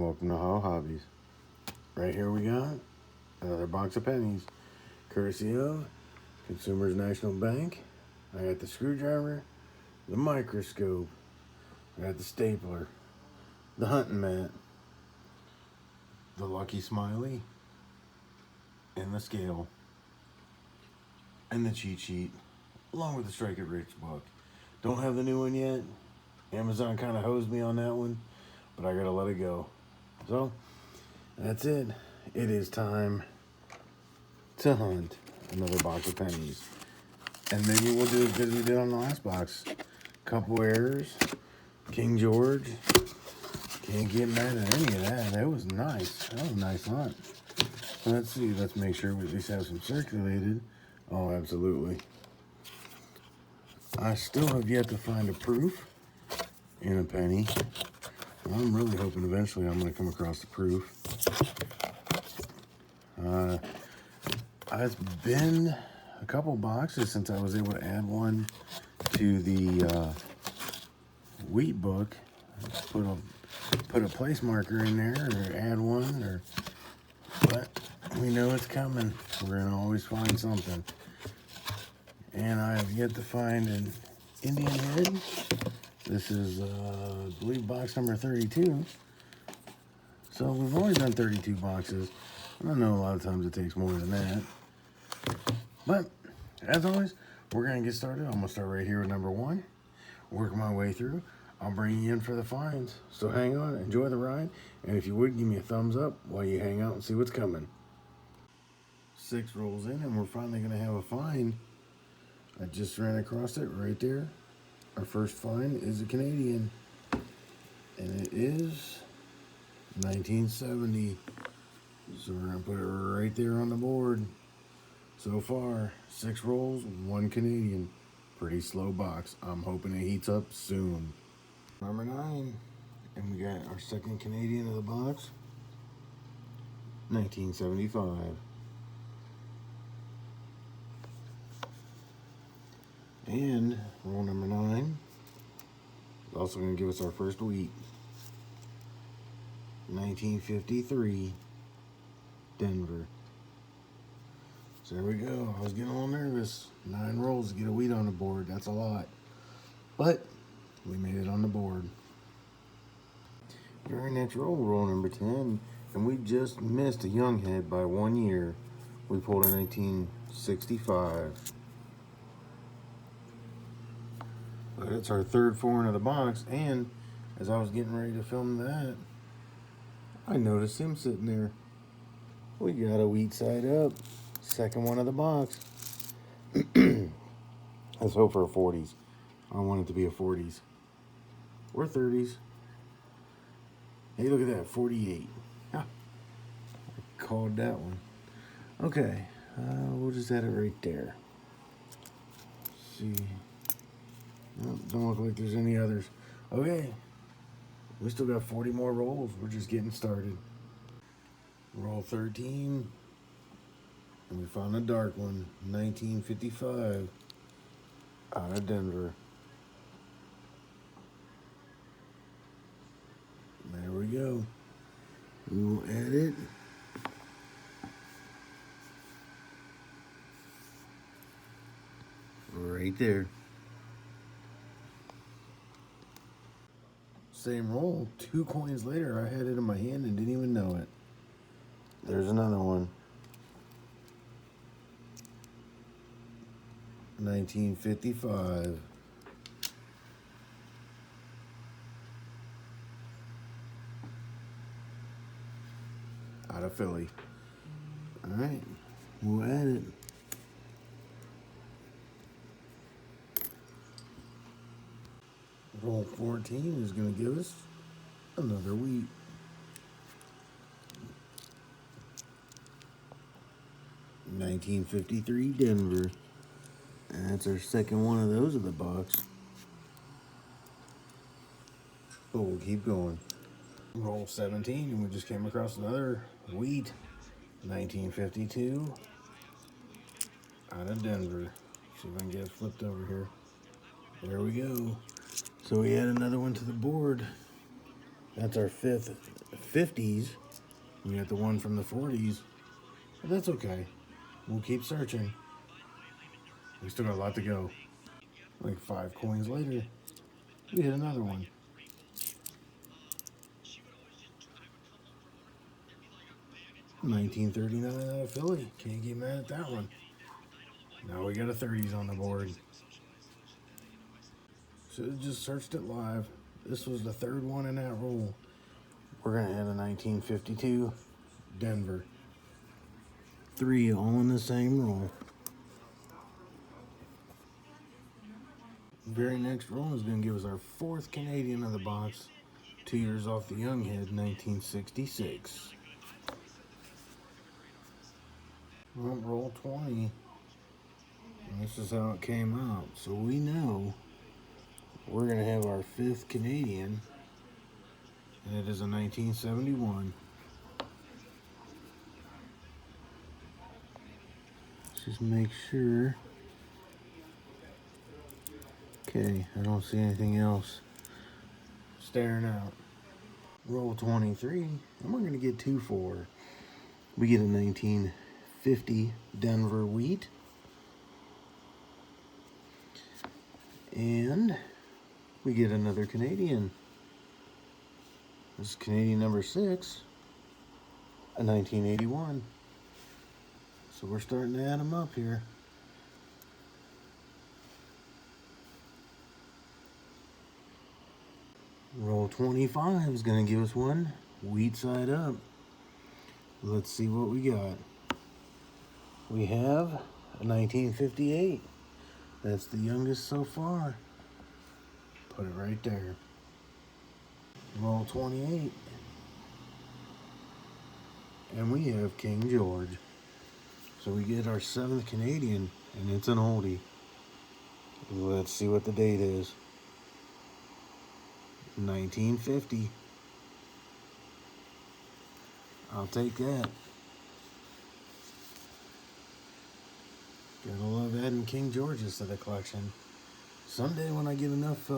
welcome to Ohio Hobbies. Right here we got another box of pennies, courtesy of Consumers National Bank. I got the screwdriver, the microscope, I got the stapler, the hunting mat, the lucky smiley, and the scale, and the cheat sheet, along with the Strike It Rich book. Don't have the new one yet. Amazon kind of hosed me on that one, but I gotta let it go. So that's it. It is time to hunt another box of pennies, and maybe we'll do as good as we did on the last box. Couple errors, King George. Can't get mad at any of that. That was nice. That was a nice hunt. Let's see. Let's make sure we at least have some circulated. Oh, absolutely. I still have yet to find a proof in a penny. I'm really hoping eventually I'm going to come across the proof. It's been a couple boxes since I was able to add one to the wheat book. Put a place marker in there, or add one, but we know it's coming. We're going to always find something. And I have yet to find an Indian head. This is, I believe, box number 32. So we've only done 32 boxes. I know a lot of times it takes more than that. But, as always, we're going to get started. I'm going to start right here with number 1. Work my way through. I'll bring you in for the finds. So hang on, enjoy the ride. And if you would, give me a thumbs up while you hang out and see what's coming. 6 rolls in, and we're finally going to have a find. I just ran across it right there. Our first find is a Canadian, and it is 1970. So we're gonna put it right there on the board. So far, 6 rolls, 1 Canadian. Pretty slow box. I'm hoping it heats up soon. Number 9, and we got our second Canadian of the box, 1975. And roll number 9 is also going to give us our first wheat. 1953, Denver. So there we go. I was getting a little nervous. 9 rolls to get a wheat on the board. That's a lot. But we made it on the board. Very next roll number 10. And we just missed a young head by 1 year. We pulled a 1965. But it's our third foreign of the box, and as I was getting ready to film that, I noticed him sitting there. We got a wheat side up. Second one of the box. Let's hope for a 40s. I want it to be a 40s. Or 30s. Hey, look at that, 48. Ah, I called that one. Okay, we'll just add it right there. Let's see. Well, don't look like there's any others. Okay, we still got 40 more rolls. We're just getting started. Roll 13, and we found a dark one, 1955, out of Denver. There we go. We will add it. Right there. Same roll, 2 coins later, I had it in my hand and didn't even know it. There's another one. 1955. Out of Philly. All right, we'll add it. Roll 14 is going to give us another wheat. $1953 Denver. And that's our second one of those of the box. But we'll keep going. Roll 17, and we just came across another wheat. 1952 out of Denver. See if I can get it flipped over here. There we go. So we add another one to the board. That's our fifth 50s. We got the one from the 40s. But that's okay. We'll keep searching. We still got a lot to go. Like 5 coins later, we hit another one. 1939 out of Philly. Can't get mad at that one. Now we got a 30s on the board. Should have just searched it live. This was the 3rd one in that roll. We're going to add a 1952 Denver. 3 all in the same roll. Very next roll is going to give us our 4th Canadian of the box. 2 years off the young head, 1966. Roll 20. And this is how it came out. So we know we're going to have our 5th Canadian. And it is a 1971. Let's just make sure. Okay, I don't see anything else staring out. Roll 23, and we're going to get 2-4. We get a 1950 Denver wheat. And we get another Canadian. This is Canadian number 6, a 1981. So we're starting to add them up here. Roll 25 is going to give us one wheat side up. Let's see what we got. We have a 1958. That's the youngest so far. Put it right there. Roll 28. And we have King George. So we get our 7th Canadian, and it's an oldie. Let's see what the date is. 1950. I'll take that. Gotta love adding King Georges to the collection. Someday when I get enough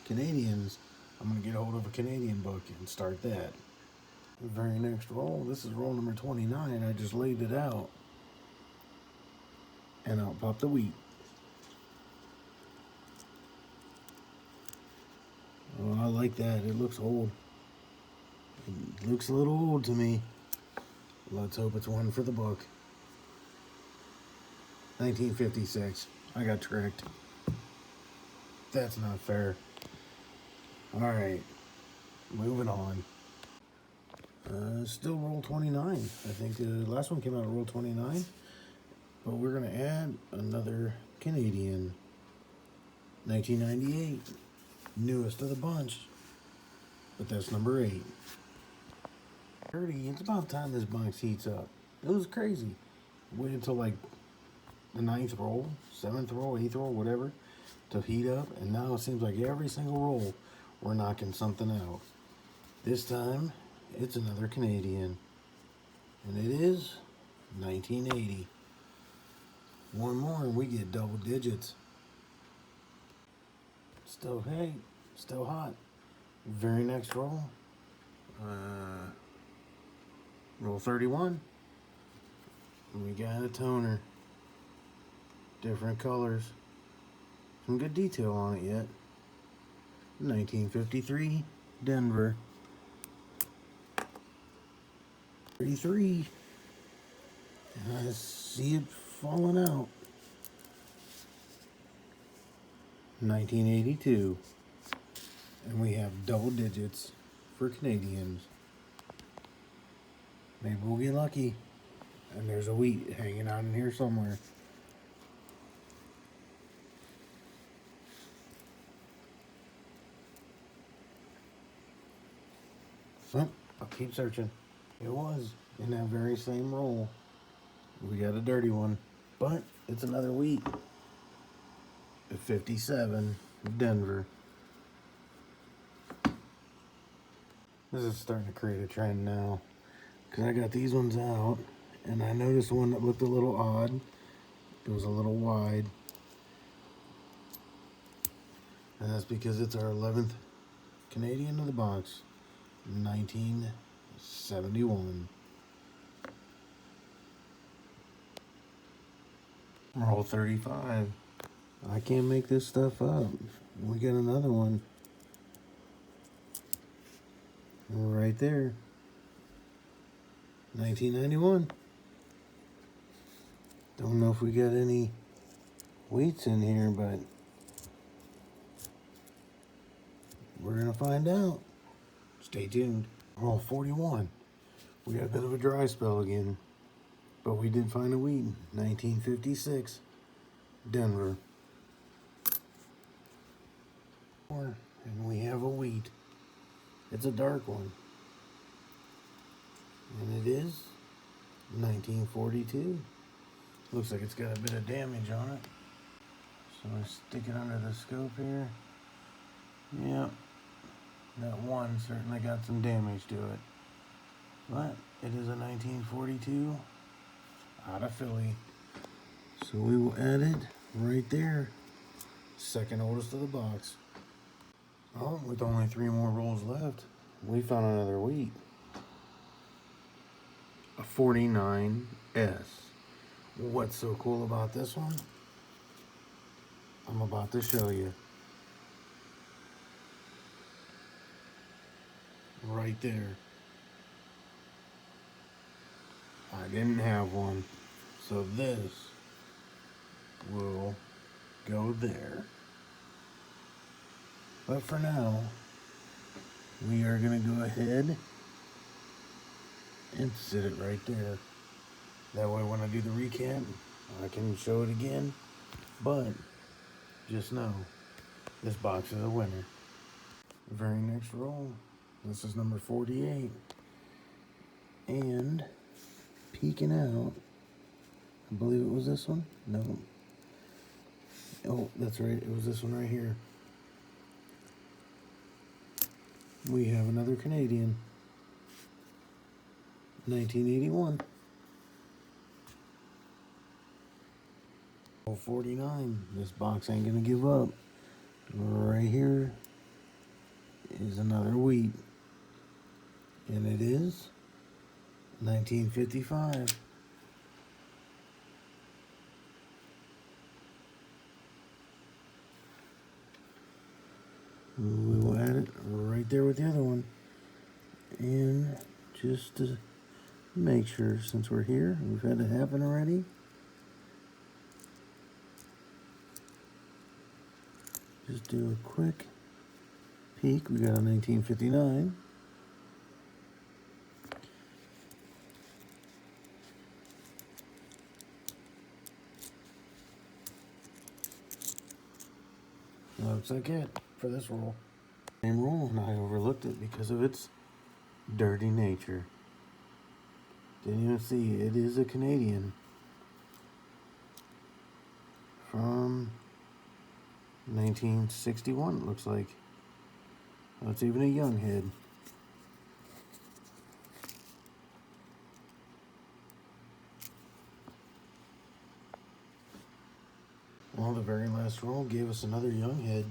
Canadians, I'm gonna get a hold of a Canadian book and start that. The very next roll, this is roll number 29. I just laid it out. And out popped the wheat. Oh, I like that. It looks old. It looks a little old to me. Let's hope it's one for the book. 1956. I got tricked. That's not fair. Alright. Moving on. Still roll 29. I think the last one came out of roll 29. But we're going to add another Canadian. 1998. Newest of the bunch. But that's number 8. 30. It's about time this box heats up. It was crazy. Waited until like the 9th roll, 7th roll, 8th roll, whatever, to heat up. And now it seems like every single roll we're knocking something out. This time it's another Canadian. And it is 1980. One more and we get double digits. Still, hey, still hot. Very next roll. Roll 31. And we got a toner. Different colors. Some good detail on it yet. 1953, Denver. 33. And I see it falling out. 1982. And we have double digits for Canadians. Maybe we'll get lucky. And there's a wheat hanging out in here somewhere. So, I'll keep searching. It was in that very same roll. We got a dirty one. But it's another wheat. At 57, Denver. This is starting to create a trend now. Because I got these ones out. And I noticed one that looked a little odd. It was a little wide. And that's because it's our 11th Canadian of the box. 71. Roll 35. I can't make this stuff up. We got another one. Right there. 1991. Don't know if we got any wheats in here, but we're going to find out. Stay tuned. Roll 41. We got a bit of a dry spell again, but we did find a wheat. 1956. Denver. And we have a wheat. It's a dark one. And it is 1942. Looks like it's got a bit of damage on it. So I stick it under the scope here. Yep. That one certainly got some damage to it. But it is a 1942 out of Philly. So we will add it right there. Second oldest of the box. Oh, with only 3 more rolls left, we found another wheat. A 49S. What's so cool about this one? I'm about to show you. Right there. I didn't have one, so this will go there. But for now, we are going to go ahead and sit it right there. That way when I do the recap, I can show it again. But just know, this box is a winner. Very next roll. This is number 48. And peeking out, I believe it was this one. No. Oh, that's right. It was this one right here. We have another Canadian. 1981. 49. This box ain't gonna give up. Right here is another wheat. And it is 1955. We will add it right there with the other one. And just to make sure, since we're here, we've had it happen already. Just do a quick peek. We got a 1959. Looks like it for this roll. Same roll, and I overlooked it because of its dirty nature. Didn't even see it. It is a Canadian from 1961, it looks like. Oh, it's even a young head. Well, the very last roll gave us another young head.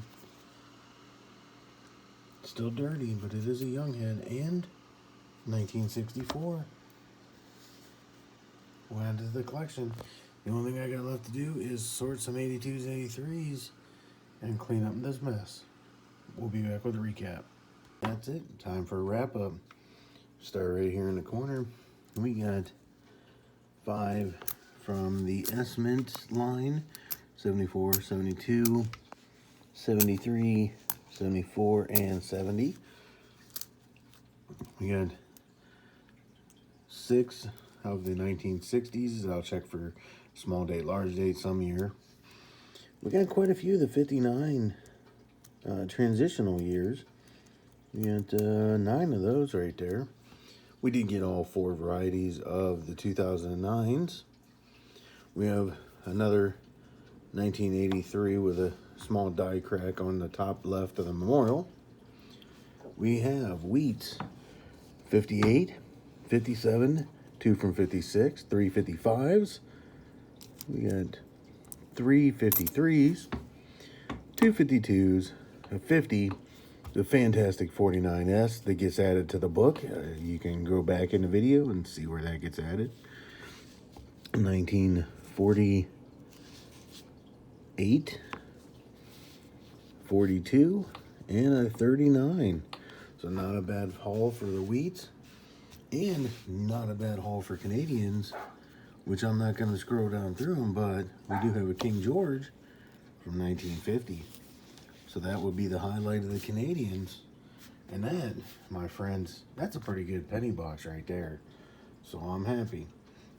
Still dirty, but it is a young head. And 1964. We'll add to the collection. The only thing I got left to do is sort some 82s and 83s and clean up this mess. We'll be back with a recap. That's it. Time for a wrap up. Start right here in the corner. We got 5 from the S-Mint line. 74, 72, 73, 74, and 70. We got 6 of the 1960s. I'll check for small date, large date some year. We got quite a few of the 59 transitional years. We got 9 of those right there. We did get all 4 varieties of the 2009s. We have another 1983 with a small die crack on the top left of the memorial. We have wheat 58, 57, 2 from 56, 3 55s. We got 3 53s, 2 52s, a 50, the Fantastic 49S that gets added to the book. You can go back in the video and see where that gets added. 1948, 42, and a 39. So not a bad haul for the wheats, and not a bad haul for Canadians, which I'm not going to scroll down through them, but we do have a King George from 1950. So that would be the highlight of the Canadians. And that, my friends, that's a pretty good penny box right there. So I'm happy.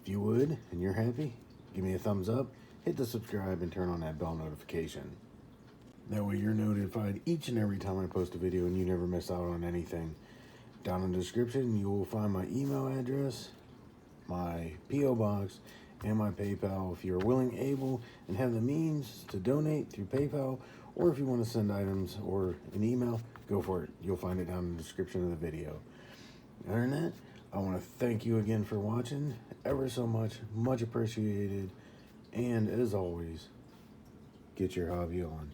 If you would, and you're happy, give me a thumbs up, hit the subscribe, and turn on that bell notification. That way you're notified each and every time I post a video and you never miss out on anything. Down in the description, you will find my email address, my P.O. box, and my PayPal if you're willing, able, and have the means to donate through PayPal, or if you want to send items or an email, go for it. You'll find it down in the description of the video. Other than that, I want to thank you again for watching, ever so much, much appreciated, and as always, get your hobby on.